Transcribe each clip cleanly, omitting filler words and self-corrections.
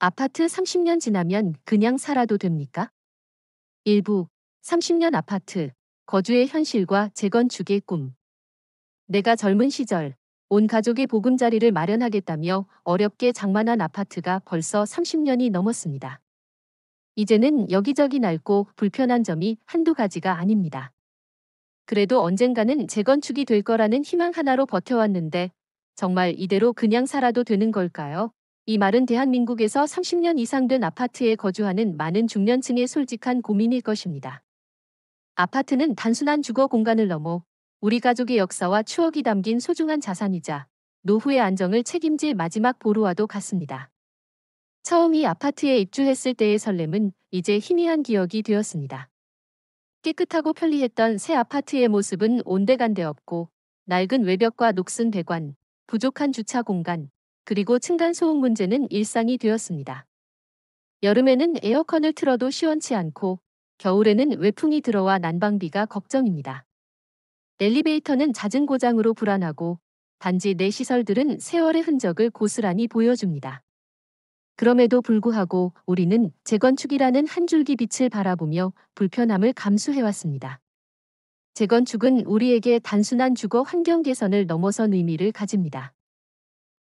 아파트 30년 지나면 그냥 살아도 됩니까? 일부 30년 아파트 거주의 현실과 재건축의 꿈. 내가 젊은 시절 온 가족의 보금자리를 마련하겠다며 어렵게 장만한 아파트가 벌써 30년이 넘었습니다. 이제는 여기저기 낡고 불편한 점이 한두 가지가 아닙니다. 그래도 언젠가는 재건축이 될 거라는 희망 하나로 버텨왔는데 정말 이대로 그냥 살아도 되는 걸까요? 이 말은 대한민국에서 30년 이상 된 아파트에 거주하는 많은 중년층의 솔직한 고민일 것입니다. 아파트는 단순한 주거 공간을 넘어 우리 가족의 역사와 추억이 담긴 소중한 자산이자 노후의 안정을 책임질 마지막 보루와도 같습니다. 처음 이 아파트에 입주했을 때의 설렘은 이제 희미한 기억이 되었습니다. 깨끗하고 편리했던 새 아파트의 모습은 온데간데 없고 낡은 외벽과 녹슨 배관, 부족한 주차 공간, 그리고 층간소음 문제는 일상이 되었습니다. 여름에는 에어컨을 틀어도 시원치 않고 겨울에는 외풍이 들어와 난방비가 걱정입니다. 엘리베이터는 잦은 고장으로 불안하고 단지 내 시설들은 세월의 흔적을 고스란히 보여줍니다. 그럼에도 불구하고 우리는 재건축이라는 한 줄기 빛을 바라보며 불편함을 감수해왔습니다. 재건축은 우리에게 단순한 주거 환경 개선을 넘어선 의미를 가집니다.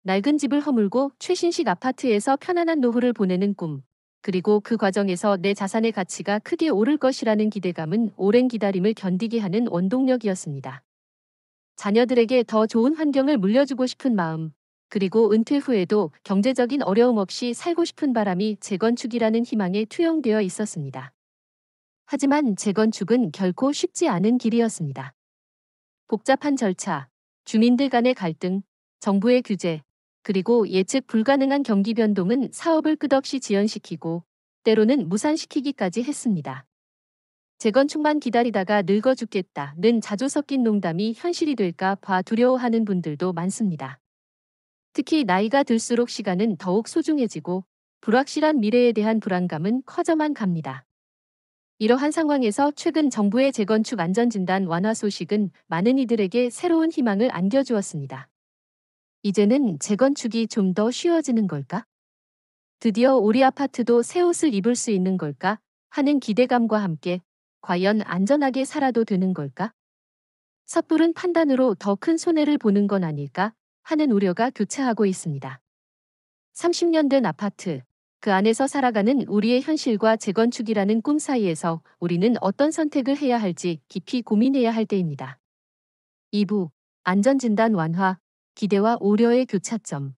낡은 집을 허물고 최신식 아파트에서 편안한 노후를 보내는 꿈, 그리고 그 과정에서 내 자산의 가치가 크게 오를 것이라는 기대감은 오랜 기다림을 견디게 하는 원동력이었습니다. 자녀들에게 더 좋은 환경을 물려주고 싶은 마음, 그리고 은퇴 후에도 경제적인 어려움 없이 살고 싶은 바람이 재건축이라는 희망에 투영되어 있었습니다. 하지만 재건축은 결코 쉽지 않은 길이었습니다. 복잡한 절차, 주민들 간의 갈등, 정부의 규제, 그리고 예측 불가능한 경기 변동은 사업을 끝없이 지연시키고 때로는 무산시키기까지 했습니다. 재건축만 기다리다가 늙어 죽겠다는 자주 섞인 농담이 현실이 될까 봐 두려워하는 분들도 많습니다. 특히 나이가 들수록 시간은 더욱 소중해지고 불확실한 미래에 대한 불안감은 커져만 갑니다. 이러한 상황에서 최근 정부의 재건축 안전진단 완화 소식은 많은 이들에게 새로운 희망을 안겨주었습니다. 이제는 재건축이 좀 더 쉬워지는 걸까? 드디어 우리 아파트도 새 옷을 입을 수 있는 걸까? 하는 기대감과 함께 과연 안전하게 살아도 되는 걸까? 섣부른 판단으로 더 큰 손해를 보는 건 아닐까? 하는 우려가 교차하고 있습니다. 30년 된 아파트, 그 안에서 살아가는 우리의 현실과 재건축이라는 꿈 사이에서 우리는 어떤 선택을 해야 할지 깊이 고민해야 할 때입니다. 2부, 안전진단 완화, 기대와 우려의 교차점.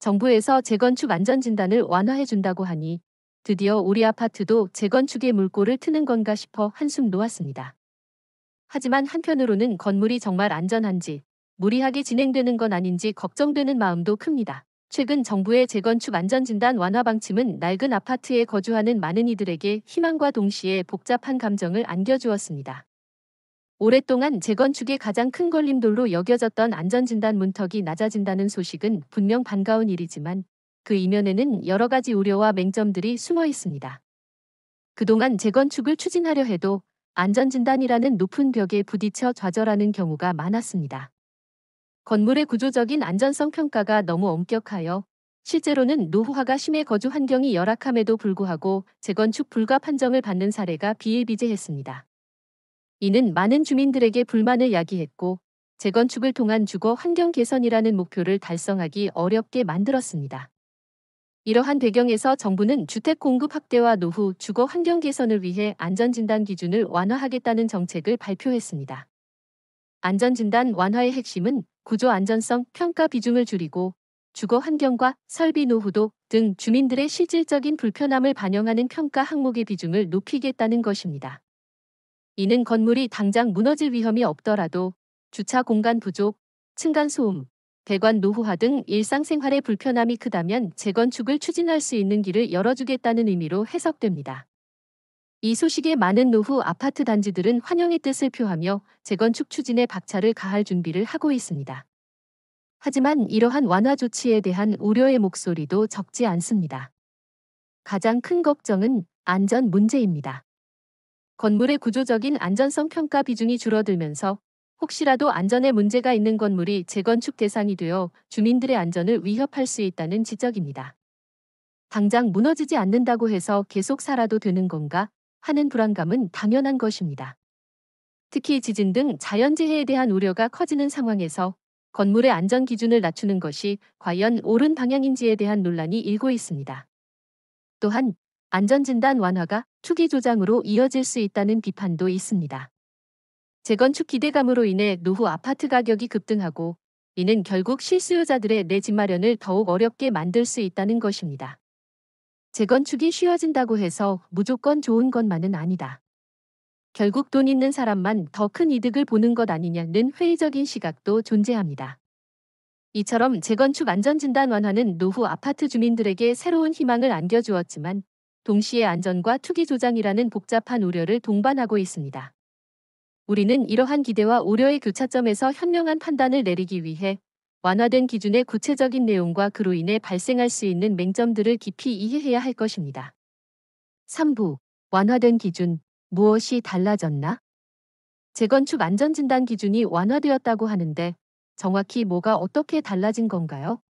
정부에서 재건축 안전진단을 완화해준다고 하니 드디어 우리 아파트도 재건축의 물꼬를 트는 건가 싶어 한숨 놓았습니다. 하지만 한편으로는 건물이 정말 안전한지, 무리하게 진행되는 건 아닌지 걱정되는 마음도 큽니다. 최근 정부의 재건축 안전진단 완화 방침은 낡은 아파트에 거주하는 많은 이들에게 희망과 동시에 복잡한 감정을 안겨주었습니다. 오랫동안 재건축의 가장 큰 걸림돌로 여겨졌던 안전진단 문턱이 낮아진다는 소식은 분명 반가운 일이지만 그 이면에는 여러 가지 우려와 맹점들이 숨어 있습니다. 그동안 재건축을 추진하려 해도 안전진단이라는 높은 벽에 부딪혀 좌절하는 경우가 많았습니다. 건물의 구조적인 안전성 평가가 너무 엄격하여 실제로는 노후화가 심해 거주 환경이 열악함에도 불구하고 재건축 불가 판정을 받는 사례가 비일비재했습니다. 이는 많은 주민들에게 불만을 야기했고 재건축을 통한 주거 환경 개선이라는 목표를 달성하기 어렵게 만들었습니다. 이러한 배경에서 정부는 주택 공급 확대와 노후 주거 환경 개선을 위해 안전진단 기준을 완화하겠다는 정책을 발표했습니다. 안전진단 완화의 핵심은 구조 안전성 평가 비중을 줄이고 주거 환경과 설비 노후도 등 주민들의 실질적인 불편함을 반영하는 평가 항목의 비중을 높이겠다는 것입니다. 이는 건물이 당장 무너질 위험이 없더라도 주차 공간 부족, 층간소음, 배관 노후화 등 일상생활의 불편함이 크다면 재건축을 추진할 수 있는 길을 열어주겠다는 의미로 해석됩니다. 이 소식에 많은 노후 아파트 단지들은 환영의 뜻을 표하며 재건축 추진에 박차를 가할 준비를 하고 있습니다. 하지만 이러한 완화 조치에 대한 우려의 목소리도 적지 않습니다. 가장 큰 걱정은 안전 문제입니다. 건물의 구조적인 안전성 평가 비중이 줄어들면서 혹시라도 안전에 문제가 있는 건물이 재건축 대상이 되어 주민들의 안전을 위협할 수 있다는 지적입니다. 당장 무너지지 않는다고 해서 계속 살아도 되는 건가 하는 불안감은 당연한 것입니다. 특히 지진 등 자연재해에 대한 우려가 커지는 상황에서 건물의 안전 기준을 낮추는 것이 과연 옳은 방향인지에 대한 논란이 일고 있습니다. 또한 안전진단 완화가 투기 조장으로 이어질 수 있다는 비판도 있습니다. 재건축 기대감으로 인해 노후 아파트 가격이 급등하고 이는 결국 실수요자들의 내 집 마련을 더욱 어렵게 만들 수 있다는 것입니다. 재건축이 쉬워진다고 해서 무조건 좋은 것만은 아니다. 결국 돈 있는 사람만 더 큰 이득을 보는 것 아니냐는 회의적인 시각도 존재합니다. 이처럼 재건축 안전진단 완화는 노후 아파트 주민들에게 새로운 희망을 안겨주었지만 동시에 안전과 투기 조장이라는 복잡한 우려를 동반하고 있습니다. 우리는 이러한 기대와 우려의 교차점에서 현명한 판단을 내리기 위해 완화된 기준의 구체적인 내용과 그로 인해 발생할 수 있는 맹점들을 깊이 이해해야 할 것입니다. 3부. 완화된 기준. 무엇이 달라졌나? 재건축 안전진단 기준이 완화되었다고 하는데 정확히 뭐가 어떻게 달라진 건가요?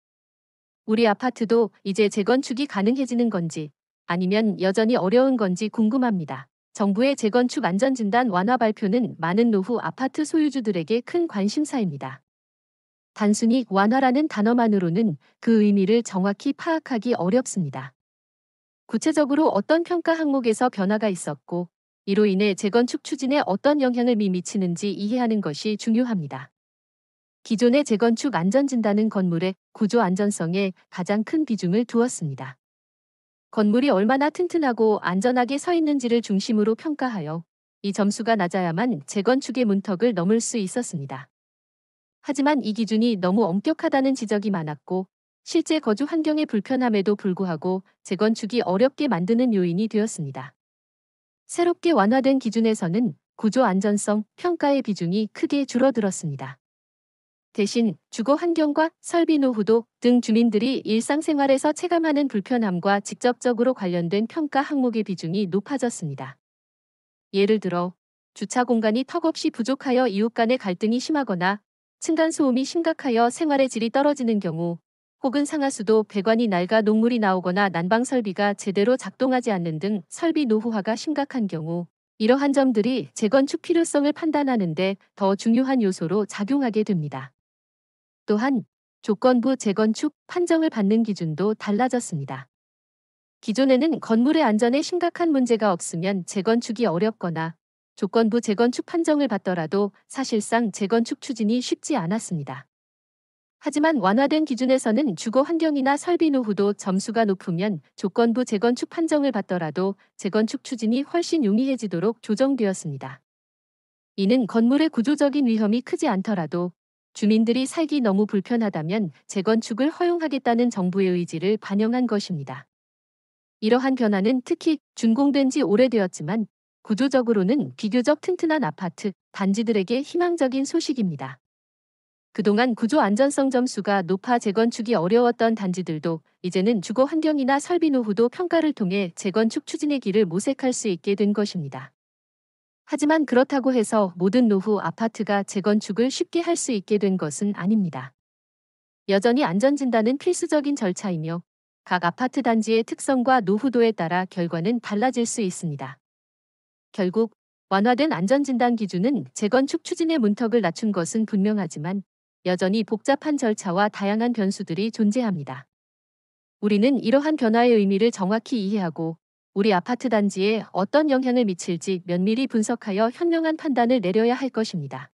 우리 아파트도 이제 재건축이 가능해지는 건지 아니면 여전히 어려운 건지 궁금합니다. 정부의 재건축 안전진단 완화 발표는 많은 노후 아파트 소유주들에게 큰 관심사입니다. 단순히 완화라는 단어만으로는 그 의미를 정확히 파악하기 어렵습니다. 구체적으로 어떤 평가 항목에서 변화가 있었고 이로 인해 재건축 추진에 어떤 영향을 미치는지 이해하는 것이 중요합니다. 기존의 재건축 안전진단은 건물의 구조 안전성에 가장 큰 비중을 두었습니다. 건물이 얼마나 튼튼하고 안전하게 서 있는지를 중심으로 평가하여 이 점수가 낮아야만 재건축의 문턱을 넘을 수 있었습니다. 하지만 이 기준이 너무 엄격하다는 지적이 많았고 실제 거주 환경의 불편함에도 불구하고 재건축이 어렵게 만드는 요인이 되었습니다. 새롭게 완화된 기준에서는 구조 안전성 평가의 비중이 크게 줄어들었습니다. 대신 주거 환경과 설비 노후도 등 주민들이 일상생활에서 체감하는 불편함과 직접적으로 관련된 평가 항목의 비중이 높아졌습니다. 예를 들어 주차 공간이 턱없이 부족하여 이웃 간의 갈등이 심하거나 층간소음이 심각하여 생활의 질이 떨어지는 경우 혹은 상하수도 배관이 낡아 녹물이 나오거나 난방 설비가 제대로 작동하지 않는 등 설비 노후화가 심각한 경우 이러한 점들이 재건축 필요성을 판단하는 데 더 중요한 요소로 작용하게 됩니다. 또한 조건부 재건축 판정을 받는 기준도 달라졌습니다. 기존에는 건물의 안전에 심각한 문제가 없으면 재건축이 어렵거나 조건부 재건축 판정을 받더라도 사실상 재건축 추진이 쉽지 않았습니다. 하지만 완화된 기준에서는 주거 환경이나 설비 노후도 점수가 높으면 조건부 재건축 판정을 받더라도 재건축 추진이 훨씬 용이해지도록 조정되었습니다. 이는 건물의 구조적인 위험이 크지 않더라도 주민들이 살기 너무 불편하다면 재건축을 허용하겠다는 정부의 의지를 반영한 것입니다. 이러한 변화는 특히 준공된 지 오래되었지만 구조적으로는 비교적 튼튼한 아파트, 단지들에게 희망적인 소식입니다. 그동안 구조 안전성 점수가 높아 재건축이 어려웠던 단지들도 이제는 주거 환경이나 설비 노후도 평가를 통해 재건축 추진의 길을 모색할 수 있게 된 것입니다. 하지만 그렇다고 해서 모든 노후 아파트가 재건축을 쉽게 할 수 있게 된 것은 아닙니다. 여전히 안전진단은 필수적인 절차이며 각 아파트 단지의 특성과 노후도에 따라 결과는 달라질 수 있습니다. 결국 완화된 안전진단 기준은 재건축 추진의 문턱을 낮춘 것은 분명하지만 여전히 복잡한 절차와 다양한 변수들이 존재합니다. 우리는 이러한 변화의 의미를 정확히 이해하고 우리 아파트 단지에 어떤 영향을 미칠지 면밀히 분석하여 현명한 판단을 내려야 할 것입니다.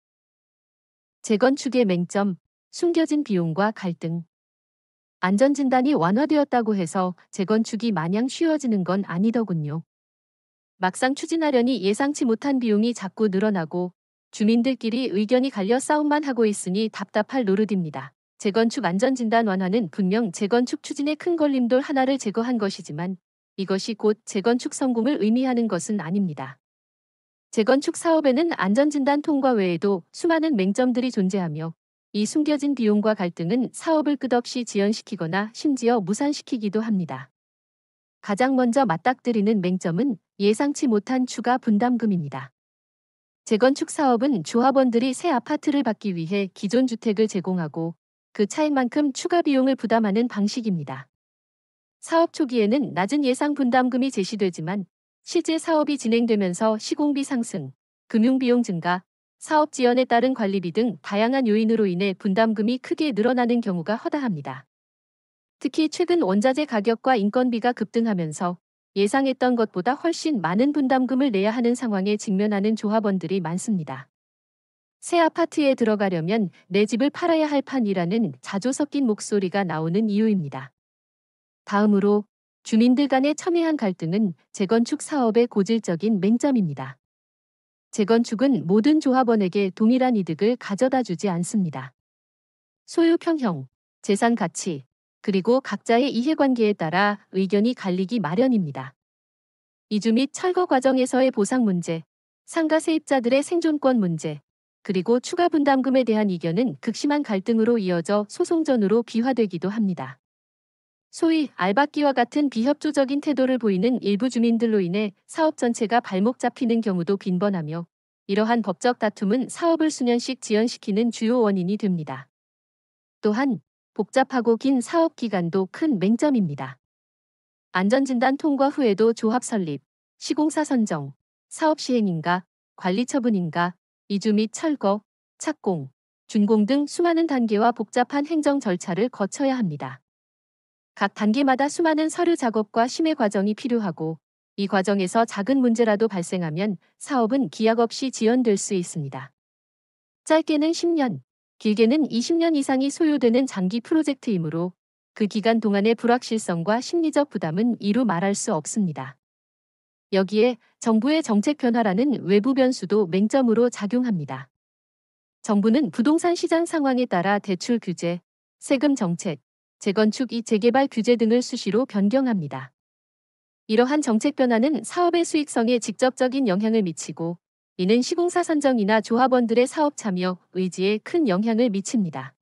재건축의 맹점, 숨겨진 비용과 갈등. 안전진단이 완화되었다고 해서 재건축이 마냥 쉬워지는 건 아니더군요. 막상 추진하려니 예상치 못한 비용이 자꾸 늘어나고 주민들끼리 의견이 갈려 싸움만 하고 있으니 답답할 노릇입니다. 재건축 안전진단 완화는 분명 재건축 추진의 큰 걸림돌 하나를 제거한 것이지만 이것이 곧 재건축 성공을 의미하는 것은 아닙니다. 재건축 사업에는 안전진단 통과 외에도 수많은 맹점들이 존재하며 이 숨겨진 비용과 갈등은 사업을 끝없이 지연시키거나 심지어 무산시키기도 합니다. 가장 먼저 맞닥뜨리는 맹점은 예상치 못한 추가 분담금입니다. 재건축 사업은 조합원들이 새 아파트를 받기 위해 기존 주택을 제공하고 그 차익만큼 추가 비용을 부담하는 방식입니다. 사업 초기에는 낮은 예상 분담금이 제시되지만 실제 사업이 진행되면서 시공비 상승, 금융비용 증가, 사업 지연에 따른 관리비 등 다양한 요인으로 인해 분담금이 크게 늘어나는 경우가 허다합니다. 특히 최근 원자재 가격과 인건비가 급등하면서 예상했던 것보다 훨씬 많은 분담금을 내야 하는 상황에 직면하는 조합원들이 많습니다. 새 아파트에 들어가려면 내 집을 팔아야 할 판이라는 자조 섞인 목소리가 나오는 이유입니다. 다음으로 주민들 간의 첨예한 갈등은 재건축 사업의 고질적인 맹점입니다. 재건축은 모든 조합원에게 동일한 이득을 가져다 주지 않습니다. 소유 평형, 재산 가치, 그리고 각자의 이해관계에 따라 의견이 갈리기 마련입니다. 이주 및 철거 과정에서의 보상 문제, 상가 세입자들의 생존권 문제, 그리고 추가 분담금에 대한 이견은 극심한 갈등으로 이어져 소송전으로 비화되기도 합니다. 소위 알박기와 같은 비협조적인 태도를 보이는 일부 주민들로 인해 사업 전체가 발목 잡히는 경우도 빈번하며 이러한 법적 다툼은 사업을 수년씩 지연시키는 주요 원인이 됩니다. 또한 복잡하고 긴 사업 기간도 큰 맹점입니다. 안전진단 통과 후에도 조합 설립, 시공사 선정, 사업 시행인가, 관리 처분인가, 이주 및 철거, 착공, 준공 등 수많은 단계와 복잡한 행정 절차를 거쳐야 합니다. 각 단계마다 수많은 서류 작업과 심의 과정이 필요하고 이 과정에서 작은 문제라도 발생하면 사업은 기약 없이 지연될 수 있습니다. 짧게는 10년, 길게는 20년 이상이 소요되는 장기 프로젝트이므로 그 기간 동안의 불확실성과 심리적 부담은 이루 말할 수 없습니다. 여기에 정부의 정책 변화라는 외부 변수도 맹점으로 작용합니다. 정부는 부동산 시장 상황에 따라 대출 규제, 세금 정책, 재건축 재개발 규제 등을 수시로 변경합니다. 이러한 정책 변화는 사업의 수익성에 직접적인 영향을 미치고 이는 시공사 선정이나 조합원들의 사업 참여 의지에 큰 영향을 미칩니다.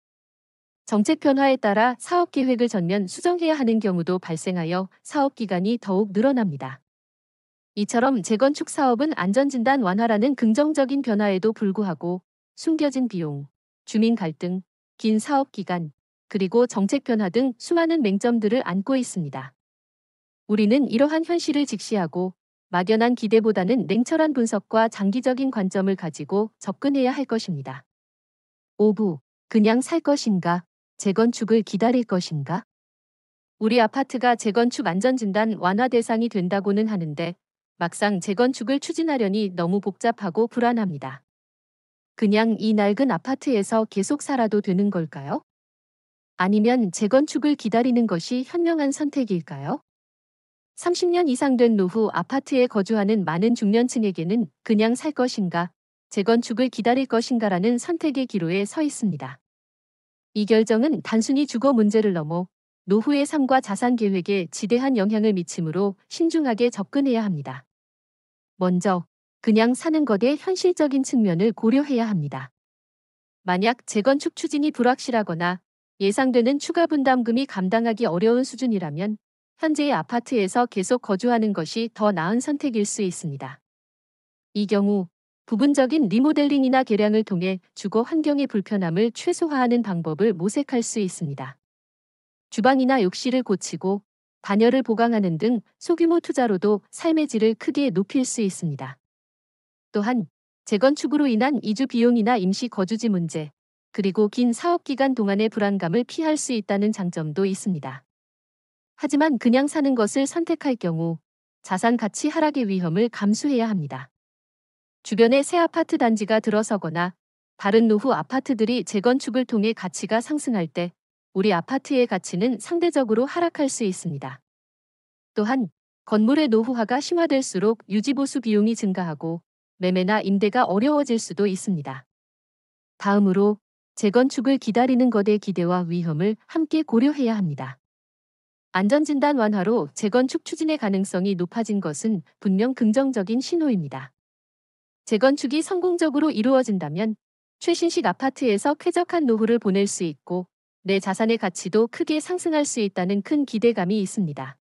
정책 변화에 따라 사업 계획을 전면 수정해야 하는 경우도 발생하여 사업 기간이 더욱 늘어납니다. 이처럼 재건축 사업은 안전진단 완화라는 긍정적인 변화에도 불구하고 숨겨진 비용, 주민 갈등, 긴 사업 기간, 그리고 정책 변화 등 수많은 맹점들을 안고 있습니다. 우리는 이러한 현실을 직시하고 막연한 기대보다는 냉철한 분석과 장기적인 관점을 가지고 접근해야 할 것입니다. 5부. 그냥 살 것인가? 재건축을 기다릴 것인가? 우리 아파트가 재건축 안전진단 완화 대상이 된다고는 하는데 막상 재건축을 추진하려니 너무 복잡하고 불안합니다. 그냥 이 낡은 아파트에서 계속 살아도 되는 걸까요? 아니면 재건축을 기다리는 것이 현명한 선택일까요? 30년 이상 된 노후 아파트에 거주하는 많은 중년층에게는 그냥 살 것인가, 재건축을 기다릴 것인가라는 선택의 기로에 서 있습니다. 이 결정은 단순히 주거 문제를 넘어 노후의 삶과 자산 계획에 지대한 영향을 미치므로 신중하게 접근해야 합니다. 먼저, 그냥 사는 것의 현실적인 측면을 고려해야 합니다. 만약 재건축 추진이 불확실하거나 예상되는 추가 분담금이 감당하기 어려운 수준이라면 현재의 아파트에서 계속 거주하는 것이 더 나은 선택일 수 있습니다. 이 경우 부분적인 리모델링이나 개량을 통해 주거 환경의 불편함을 최소화하는 방법을 모색할 수 있습니다. 주방이나 욕실을 고치고 단열을 보강하는 등 소규모 투자로도 삶의 질을 크게 높일 수 있습니다. 또한 재건축으로 인한 이주 비용이나 임시 거주지 문제, 그리고 긴 사업 기간 동안의 불안감을 피할 수 있다는 장점도 있습니다. 하지만 그냥 사는 것을 선택할 경우 자산 가치 하락의 위험을 감수해야 합니다. 주변에 새 아파트 단지가 들어서거나 다른 노후 아파트들이 재건축을 통해 가치가 상승할 때 우리 아파트의 가치는 상대적으로 하락할 수 있습니다. 또한 건물의 노후화가 심화될수록 유지보수 비용이 증가하고 매매나 임대가 어려워질 수도 있습니다. 다음으로 재건축을 기다리는 것의 기대와 위험을 함께 고려해야 합니다. 안전진단 완화로 재건축 추진의 가능성이 높아진 것은 분명 긍정적인 신호입니다. 재건축이 성공적으로 이루어진다면 최신식 아파트에서 쾌적한 노후를 보낼 수 있고 내 자산의 가치도 크게 상승할 수 있다는 큰 기대감이 있습니다.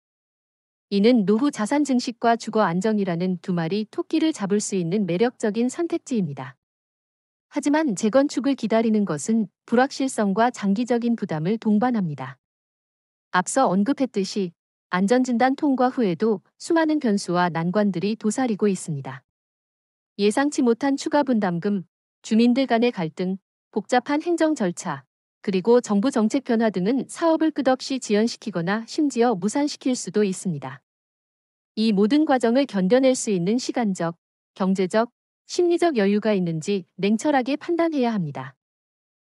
이는 노후 자산 증식과 주거 안정이라는 두 마리 토끼를 잡을 수 있는 매력적인 선택지입니다. 하지만 재건축을 기다리는 것은 불확실성과 장기적인 부담을 동반합니다. 앞서 언급했듯이 안전진단 통과 후에도 수많은 변수와 난관들이 도사리고 있습니다. 예상치 못한 추가 분담금, 주민들 간의 갈등, 복잡한 행정 절차, 그리고 정부 정책 변화 등은 사업을 끝없이 지연시키거나 심지어 무산시킬 수도 있습니다. 이 모든 과정을 견뎌낼 수 있는 시간적, 경제적, 심리적 여유가 있는지 냉철하게 판단해야 합니다.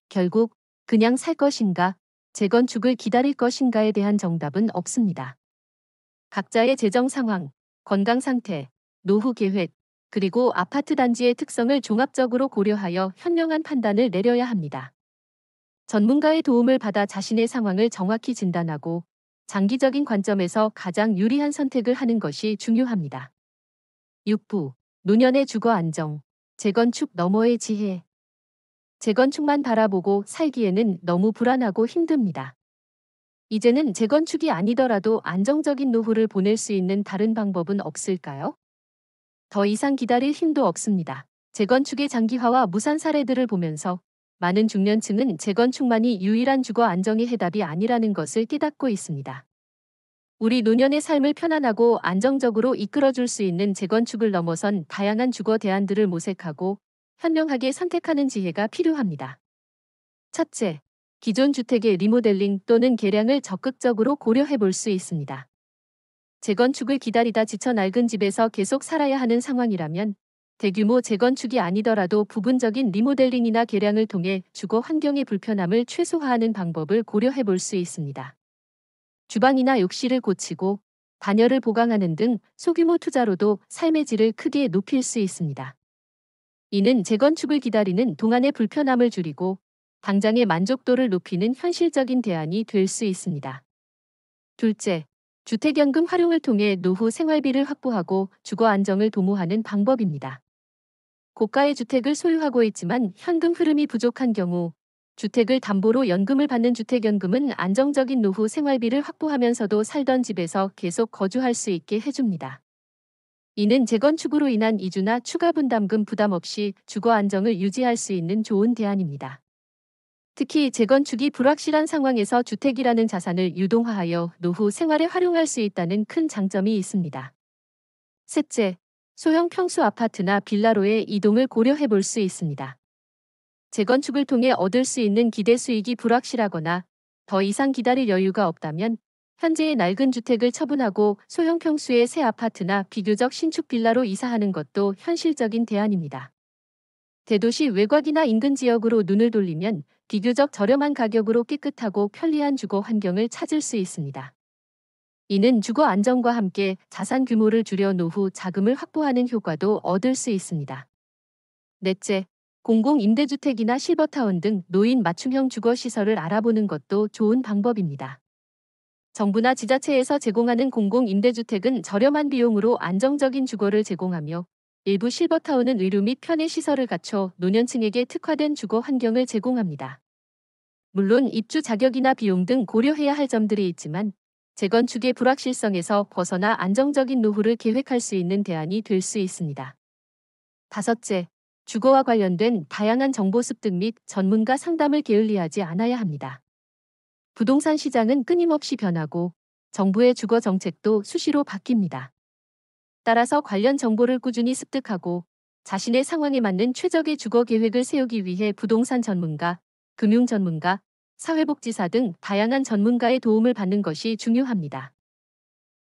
결국 그냥 살 것인가, 재건축을 기다릴 것인가에 대한 정답은 없습니다. 각자의 재정 상황, 건강 상태, 노후 계획, 그리고 아파트 단지의 특성을 종합적으로 고려하여 현명한 판단을 내려야 합니다. 전문가의 도움을 받아 자신의 상황을 정확히 진단하고 장기적인 관점에서 가장 유리한 선택을 하는 것이 중요합니다. 6부. 노년의 주거 안정, 재건축 너머의 지혜. 재건축만 바라보고 살기에는 너무 불안하고 힘듭니다. 이제는 재건축이 아니더라도 안정적인 노후를 보낼 수 있는 다른 방법은 없을까요? 더 이상 기다릴 힘도 없습니다. 재건축의 장기화와 무산 사례들을 보면서 많은 중년층은 재건축만이 유일한 주거 안정의 해답이 아니라는 것을 깨닫고 있습니다. 우리 노년의 삶을 편안하고 안정적으로 이끌어줄 수 있는 재건축을 넘어선 다양한 주거 대안들을 모색하고 현명하게 선택하는 지혜가 필요합니다. 첫째, 기존 주택의 리모델링 또는 개량을 적극적으로 고려해 볼 수 있습니다. 재건축을 기다리다 지쳐 낡은 집에서 계속 살아야 하는 상황이라면 대규모 재건축이 아니더라도 부분적인 리모델링이나 개량을 통해 주거 환경의 불편함을 최소화하는 방법을 고려해 볼 수 있습니다. 주방이나 욕실을 고치고 단열을 보강하는 등 소규모 투자로도 삶의 질을 크게 높일 수 있습니다. 이는 재건축을 기다리는 동안의 불편함을 줄이고 당장의 만족도를 높이는 현실적인 대안이 될 수 있습니다. 둘째, 주택연금 활용을 통해 노후 생활비를 확보하고 주거 안정을 도모하는 방법입니다. 고가의 주택을 소유하고 있지만 현금 흐름이 부족한 경우 주택을 담보로 연금을 받는 주택연금은 안정적인 노후 생활비를 확보하면서도 살던 집에서 계속 거주할 수 있게 해줍니다. 이는 재건축으로 인한 이주나 추가 분담금 부담 없이 주거 안정을 유지할 수 있는 좋은 대안입니다. 특히 재건축이 불확실한 상황에서 주택이라는 자산을 유동화하여 노후 생활에 활용할 수 있다는 큰 장점이 있습니다. 셋째, 소형 평수 아파트나 빌라로의 이동을 고려해 볼 수 있습니다. 재건축을 통해 얻을 수 있는 기대 수익이 불확실하거나 더 이상 기다릴 여유가 없다면 현재의 낡은 주택을 처분하고 소형 평수의 새 아파트나 비교적 신축 빌라로 이사하는 것도 현실적인 대안입니다. 대도시 외곽이나 인근 지역으로 눈을 돌리면 비교적 저렴한 가격으로 깨끗하고 편리한 주거 환경을 찾을 수 있습니다. 이는 주거 안정과 함께 자산 규모를 줄여 노후 자금을 확보하는 효과도 얻을 수 있습니다. 넷째, 공공임대주택이나 실버타운 등 노인 맞춤형 주거시설을 알아보는 것도 좋은 방법입니다. 정부나 지자체에서 제공하는 공공임대주택은 저렴한 비용으로 안정적인 주거를 제공하며 일부 실버타운은 의료 및 편의 시설을 갖춰 노년층에게 특화된 주거 환경을 제공합니다. 물론 입주 자격이나 비용 등 고려해야 할 점들이 있지만 재건축의 불확실성에서 벗어나 안정적인 노후를 계획할 수 있는 대안이 될 수 있습니다. 다섯째, 주거와 관련된 다양한 정보 습득 및 전문가 상담을 게을리하지 않아야 합니다. 부동산 시장은 끊임없이 변하고 정부의 주거 정책도 수시로 바뀝니다. 따라서 관련 정보를 꾸준히 습득하고 자신의 상황에 맞는 최적의 주거 계획을 세우기 위해 부동산 전문가, 금융 전문가, 사회복지사 등 다양한 전문가의 도움을 받는 것이 중요합니다.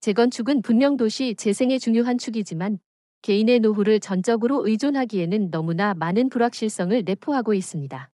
재건축은 분명 도시 재생의 중요한 축이지만 개인의 노후를 전적으로 의존하기에는 너무나 많은 불확실성을 내포하고 있습니다.